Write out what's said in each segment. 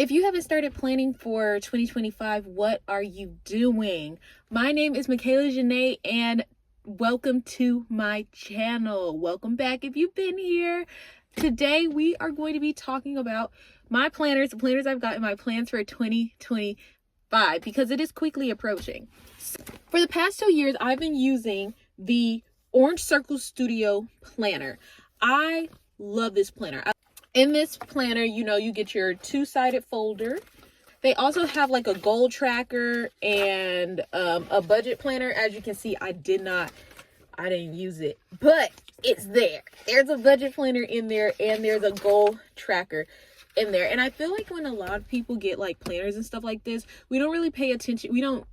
If you haven't started planning for 2025, what are you doing? My name is makayjanai and welcome to my channel. Welcome back if you've been here. Today we are going to be talking about my planners, the planners I've got in my plans for 2025 because it is quickly approaching. For the past 2 years, I've been using the Orange Circle Studio planner. I love this planner. In this planner, you get your two-sided folder. They also have like a goal tracker and a budget planner. As you can see, I didn't use it, but it's there. There's a budget planner in there and there's a goal tracker in there. And I feel like when a lot of people get like planners and stuff like this, we don't really pay attention. We don't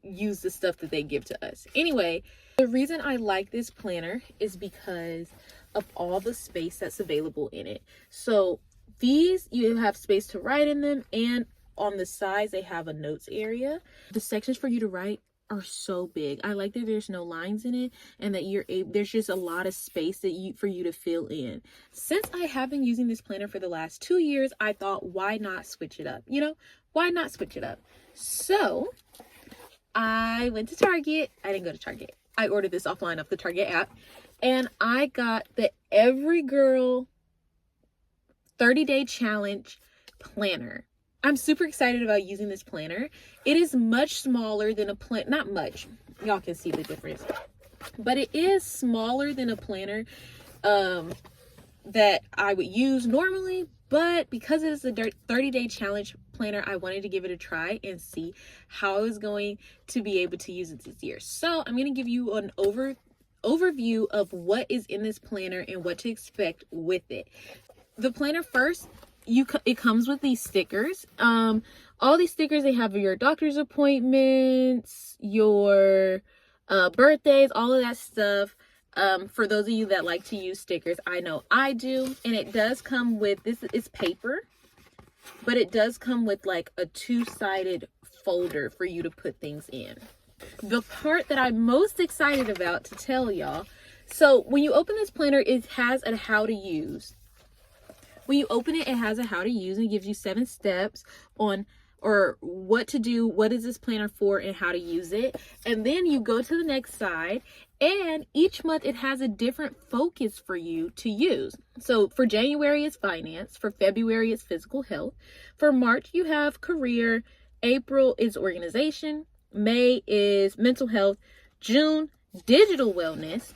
use the stuff that they give to us. Anyway, the reason I like this planner is because of all the space that's available in it. So these, you have space to write in them, and on the sides they have a notes area. The sections for you to write are so big. I like that there's no lines in it and that there's just a lot of space for you to fill in. Since I have been using this planner for the last 2 years, I thought, why not switch it up? Why not switch it up? So I went to Target. I didn't go to Target. I ordered this offline off the Target app. And I got the everygirl 30-day challenge planner. I'm super excited about using this planner. It is much smaller than a plan. Not much. Y'all can see the difference. But it is smaller than a planner that I would use normally. But because it is a 30-day challenge planner, I wanted to give it a try and see how I was going to be able to use it this year. So I'm going to give you an overview of what is in this planner and what to expect with it. The planner, first, it comes with these stickers. All these stickers, they have your doctor's appointments, your birthdays, all of that stuff. For those of you that like to use stickers, I know I do. And it does come with, this is paper, but it does come with like a two-sided folder for you to put things in. The part that I'm most excited about to tell y'all, so when you open this planner, it has a how to use. When you open it, it has a how to use, and it gives you 7 steps on or what to do, what is this planner for, and how to use it. And then you go to the next side, and each month it has a different focus for you to use. So for January, it's finance. For February, it's physical health. For March, you have career. April is organization. May is mental health. June, digital wellness,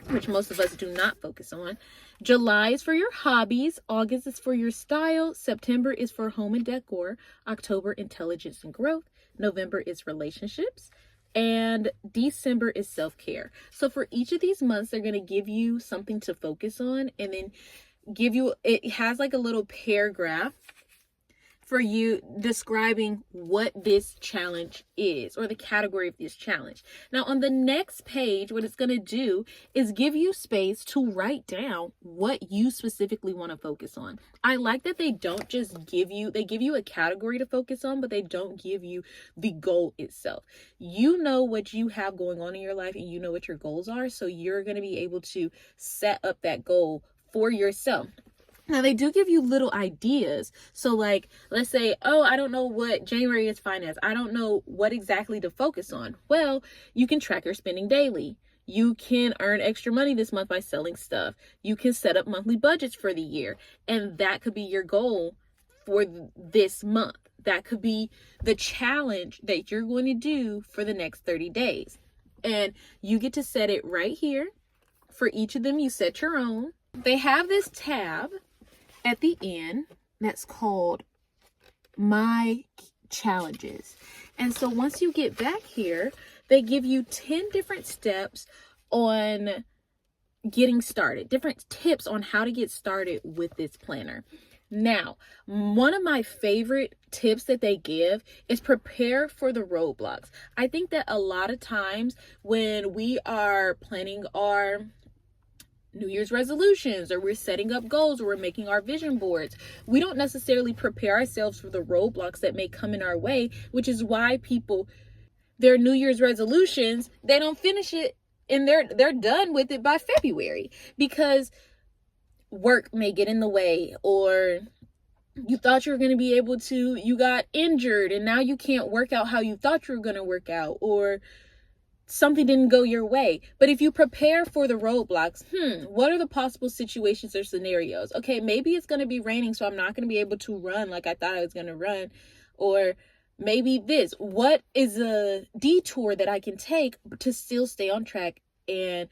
which most of us do not focus on. July is for your hobbies. August is for your style. September is for home and decor. October, intelligence and growth. November is relationships. And December is self-care. So for each of these months, they're going to give you something to focus on, and then it has like a little paragraph for you describing what this challenge is, or the category of this challenge. Now on the next page, what it's going to do is give you space to write down what you specifically want to focus on. I like that they don't just they give you a category to focus on, but they don't give you the goal itself. You know what you have going on in your life and you know what your goals are, so you're going to be able to set up that goal for yourself. Now, they do give you little ideas. So like, let's say, oh, I don't know what January is finance. I don't know what exactly to focus on. Well, you can track your spending daily. You can earn extra money this month by selling stuff. You can set up monthly budgets for the year. And that could be your goal for this month. That could be the challenge that you're going to do for the next 30 days. And you get to set it right here. For each of them, you set your own. They have this tab at the end that's called My Challenges. And so once you get back here, they give you 10 different steps on getting started, different tips on how to get started with this planner. Now, one of my favorite tips that they give is prepare for the roadblocks. I think that a lot of times when we are planning our New Year's resolutions, or we're setting up goals, or we're making our vision boards, we don't necessarily prepare ourselves for the roadblocks that may come in our way, which is why people, their New Year's resolutions, they don't finish it and they're done with it by February because work may get in the way, or you thought you were going to be able to, you got injured and now you can't work out how you thought you were going to work out, or something didn't go your way. But if you prepare for the roadblocks, what are the possible situations or scenarios? Okay, maybe it's going to be raining, so I'm not going to be able to run like I thought I was going to run. Or maybe this, what is a detour that I can take to still stay on track and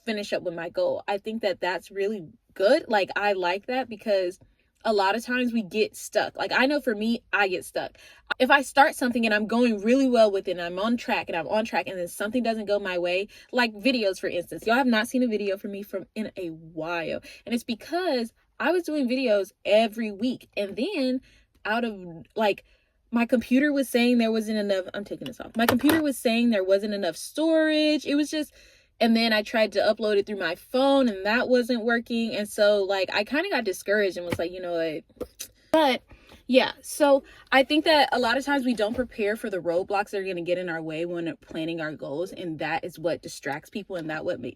finish up with my goal? I think that that's really good. Like, I like that, because a lot of times we get stuck. Like, I know for me, I get stuck. If I start something and I'm going really well with it and I'm on track and then something doesn't go my way, like videos, for instance. Y'all have not seen a video from me in a while. And it's because I was doing videos every week. And then out of, like, my computer was saying there wasn't enough. I'm taking this off. My computer was saying there wasn't enough storage. It was just, and then I tried to upload it through my phone and that wasn't working. And so, like, I kind of got discouraged and was like, you know what? But yeah, so I think that a lot of times we don't prepare for the roadblocks that are going to get in our way when planning our goals. And that is what distracts people. And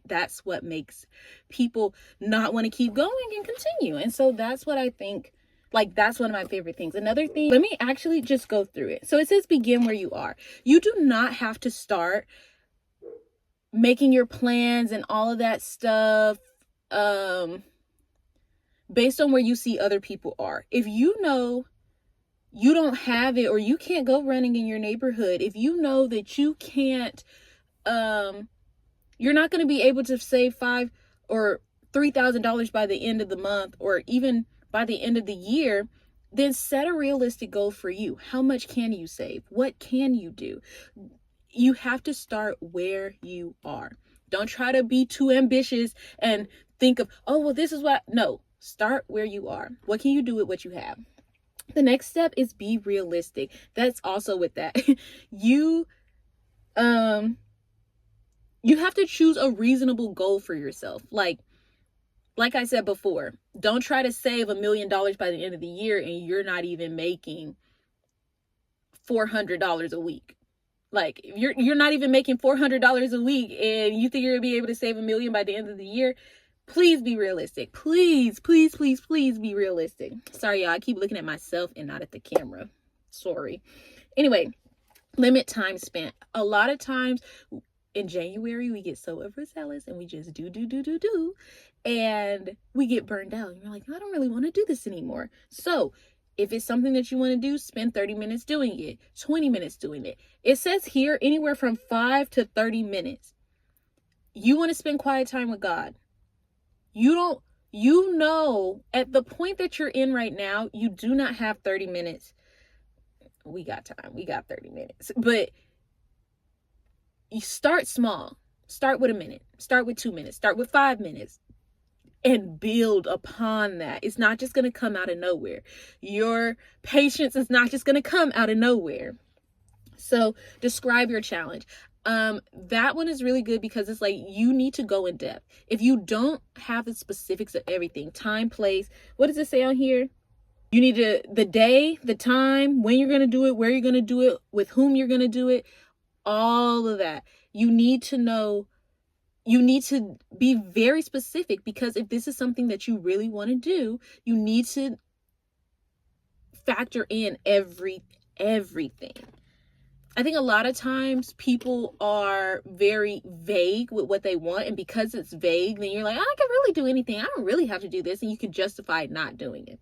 that's what makes people not want to keep going and continue. And so that's what I think. Like, that's one of my favorite things. Another thing, let me actually just go through it. So it says begin where you are. You do not have to start making your plans and all of that stuff based on where you see other people are. If you know you don't have it, or you can't go running in your neighborhood, if you know that you can't, you're not going to be able to save $5,000 or $3,000 by the end of the month, or even by the end of the year, then set a realistic goal for you. How much can you save? What can you do? You have to start where you are. Don't try to be too ambitious and think of, oh, well, this is what. No, start where you are. What can you do with what you have? The next step is be realistic. That's also with that. You have to choose a reasonable goal for yourself. Like I said before, don't try to save $1 million by the end of the year and you're not even making $400 a week. Like, you're not even making $400 a week and you think you're gonna be able to save $1 million by the end of the year. Please be realistic. Please, please, please, please be realistic. Sorry, y'all. I keep looking at myself and not at the camera. Sorry. Anyway, limit time spent. A lot of times in January, we get so overzealous and we just do. And we get burned out. And you're like, I don't really want to do this anymore. So if it's something that you want to do, spend 30 minutes doing it, 20 minutes doing it. It says here anywhere from 5 to 30 minutes. You want to spend quiet time with God. You know, at the point that you're in right now, you do not have 30 minutes. We got time. We got 30 minutes. But you start small. Start with a minute. Start with 2 minutes. Start with 5 minutes. And build upon that. It's not just going to come out of nowhere. Your patience is not just going to come out of nowhere. So describe your challenge. That one is really good because it's like you need to go in depth. If you don't have the specifics of everything, time, place, what does it say on here? You need the day, the time, when you're going to do it, where you're going to do it, with whom you're going to do it, all of that. You need to know. You need to be very specific, because if this is something that you really want to do, you need to factor in everything. I think a lot of times people are very vague with what they want. And because it's vague, then you're like, I can really do anything. I don't really have to do this. And you can justify not doing it.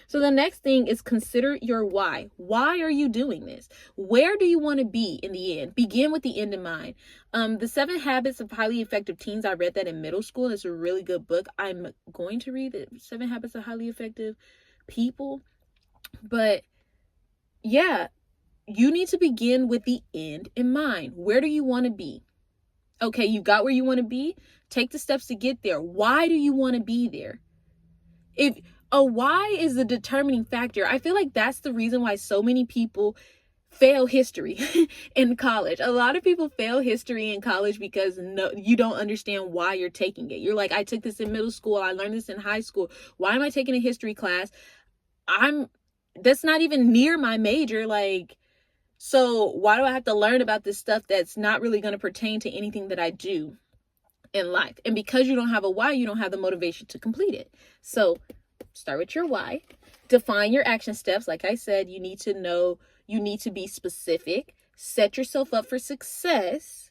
So the next thing is consider your why. Why are you doing this? Where do you want to be in the end? Begin with the end in mind. The 7 Habits of Highly Effective Teens. I read that in middle school. It's a really good book. I'm going to read the 7 Habits of Highly Effective People. But yeah, you need to begin with the end in mind. Where do you want to be? Okay, you got where you want to be. Take the steps to get there. Why do you want to be there? If a why is the determining factor, I feel like that's the reason why so many people fail history in college. A lot of people fail history in college because you don't understand why you're taking it. You're like, I took this in middle school. I learned this in high school. Why am I taking a history class? That's not even near my major. Like, so why do I have to learn about this stuff that's not really going to pertain to anything that I do in life? And because you don't have a why, you don't have the motivation to complete it. So start with your why. Define your action steps. Like I said, you need to know, you need to be specific. Set yourself up for success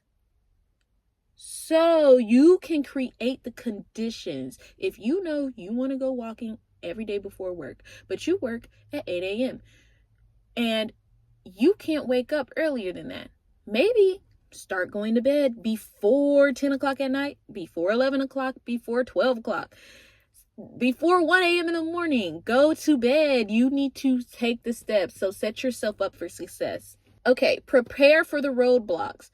so you can create the conditions. If you know you want to go walking every day before work, but you work at 8 a.m. and you can't wake up earlier than that, maybe start going to bed before 10 o'clock at night, before 11 o'clock, before 12 o'clock, before 1 a.m. in the morning. Go to bed. You need to take the steps. So set yourself up for success. Okay, prepare for the roadblocks.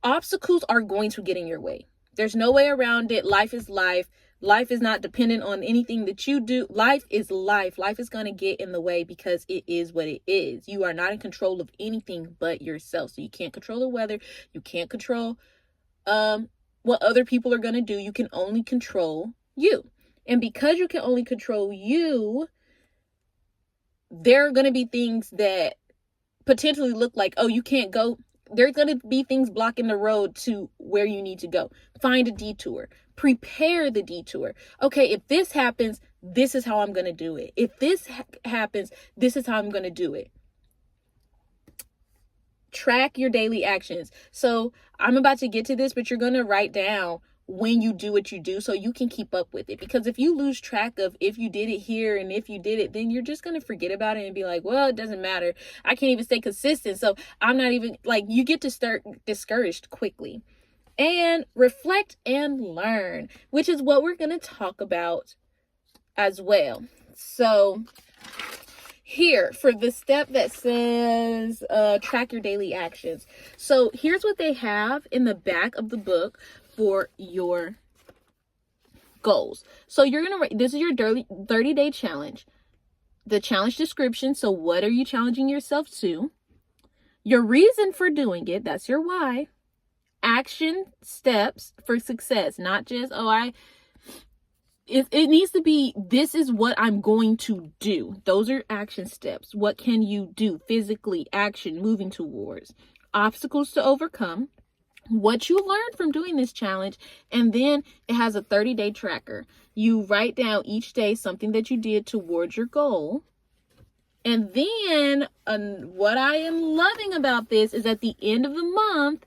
Obstacles are going to get in your way. There's no way around it. Life is life. Life is not dependent on anything that you do. Life is life. Life is going to get in the way because it is what it is. You are not in control of anything but yourself. So you can't control the weather. You can't control what other people are going to do. You can only control you. And because you can only control you, there are going to be things that potentially look like, oh, you can't go. There's going to be things blocking the road to where you need to go. Find a detour. Prepare the detour. Okay, if this happens, this is how I'm going to do it. If this happens, this is how I'm going to do it. Track your daily actions. So I'm about to get to this, but you're going to write down when you do what you do so you can keep up with it. Because if you lose track of if you did it here and if you did it, then you're just going to forget about it and be like, well, it doesn't matter. I can't even stay consistent. So I'm not even, like, you get to start discouraged quickly. And reflect and learn, which is what we're going to talk about as well. So here for the step that says track your daily actions. So here's what they have in the back of the book for your goals. So you're going to write, this is your 30-day challenge. The challenge description. So what are you challenging yourself to? Your reason for doing it. That's your why. Action steps for success. Not just, it needs to be, this is what I'm going to do. Those are action steps. What can you do physically? Action, moving towards. Obstacles to overcome. What you learned from doing this challenge. And then it has a 30-day tracker. You write down each day something that you did towards your goal. And then what I am loving about this is at the end of the month,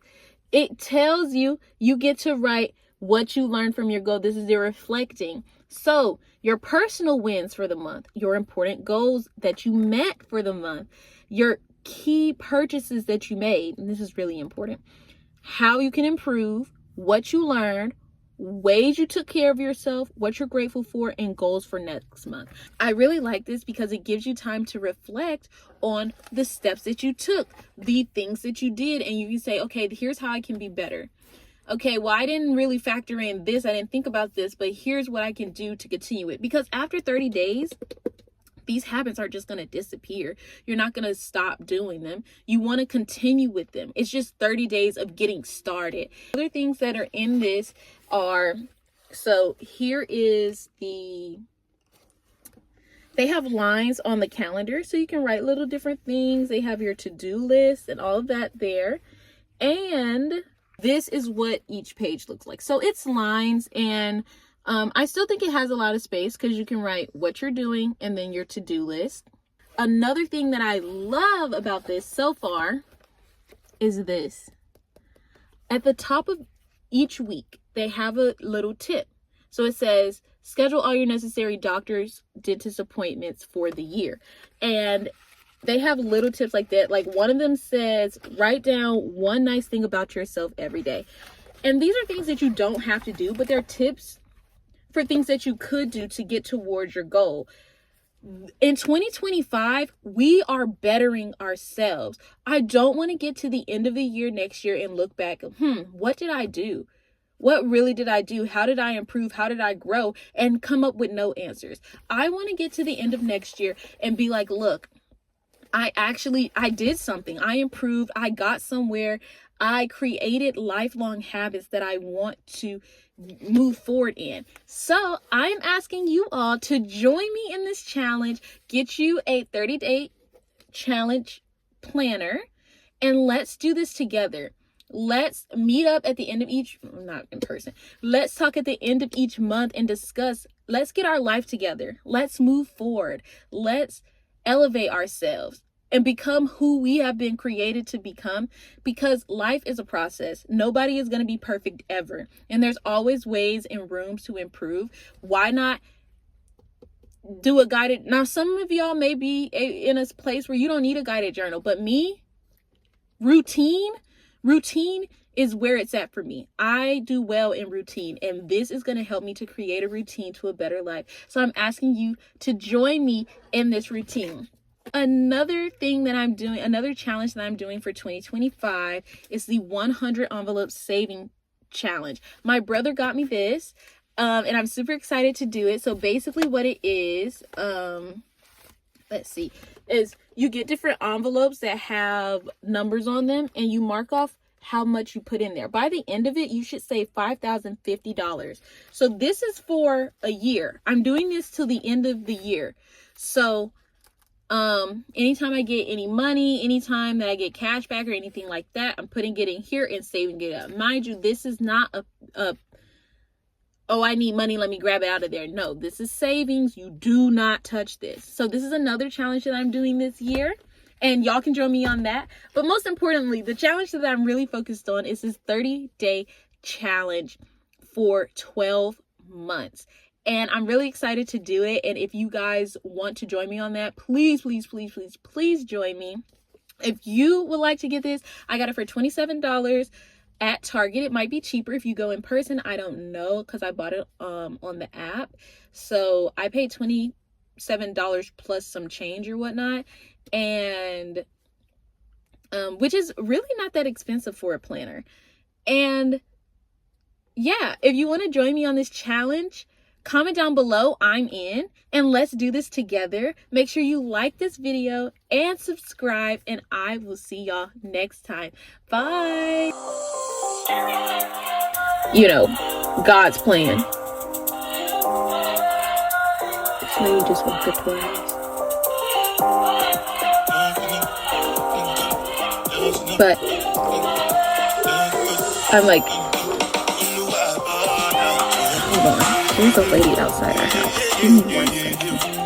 it tells you, you get to write what you learned from your goal. This is your reflecting. So your personal wins for the month, your important goals that you met for the month, your key purchases that you made. And this is really important. How you can improve, what you learned, ways you took care of yourself, what you're grateful for, and goals for next month. I really like this because it gives you time to reflect on the steps that you took, the things that you did, and you can say, okay, here's how I can be better. Okay, well, I didn't really factor in this. I didn't think about this, but here's what I can do to continue it. Because after 30 days, these habits are just going to disappear. You're not going to stop doing them. You want to continue with them. It's just 30 days of getting started. Other things that are in this are, so here is they have lines on the calendar so you can write little different things. They have your to-do list and all of that there. And this is what each page looks like. So it's lines, and I still think it has a lot of space because you can write what you're doing and then your to-do list. Another thing that I love about this so far is this. At the top of each week, they have a little tip. So it says, schedule all your necessary doctor's, dentist appointments for the year. And they have little tips like that. Like one of them says, write down one nice thing about yourself every day. And these are things that you don't have to do, but they're tips for things that you could do to get towards your goal. In 2025, we are bettering ourselves. I don't want to get to the end of the year next year and look back, what did I do? What really did I do? How did I improve? How did I grow? And come up with no answers. I want to get to the end of next year and be like, look, I did something. I improved. I got somewhere. I created lifelong habits that I want to move forward in. So I'm asking you all to join me in this challenge, get you a 30-day challenge planner, and let's do this together. Let's meet up at the end of each, not in person. Let's talk at the end of each month and discuss, let's get our life together. Let's move forward. Let's elevate ourselves and become who we have been created to become, because life is a process. Nobody is going to be perfect ever. And there's always ways and rooms to improve. Why not do a guided? Now, some of y'all may be in a place where you don't need a guided journal, but me, routine is where it's at for me. I do well in routine, and this is going to help me to create a routine to a better life. So I'm asking you to join me in this routine. Another thing that I'm doing, another challenge that I'm doing for 2025 is the 100 envelope saving challenge. My brother got me this, and I'm super excited to do it. So basically what it is, let's see, is you get different envelopes that have numbers on them, and you mark off how much you put in there. By the end of it, you should save $5,050. So this is for a year. I'm doing this till the end of the year. So anytime I get any money, anytime that I get cash back or anything like that, I'm putting it in here and saving it up. Mind you, this is not a oh, I need money, let me grab it out of there. No, this is savings. You do not touch this. So this is another challenge that I'm doing this year, and y'all can join me on that. But most importantly, the challenge that I'm really focused on is this 30-day challenge for 12 months. And I'm really excited to do it. And if you guys want to join me on that, please join me. If you would like to get this, I got it for $27 at Target. It might be cheaper if you go in person. I don't know, because I bought it on the app. So I paid $27 plus some change or whatnot. And which is really not that expensive for a planner. And yeah, if you want to join me on this challenge, comment down below, I'm in, and let's do this together. Make sure you like this video and subscribe, and I will see y'all next time. Bye. You know, God's plan. This lady just walked up to our house. But I'm like, hold on. There's a lady outside our house. Give me 1 second.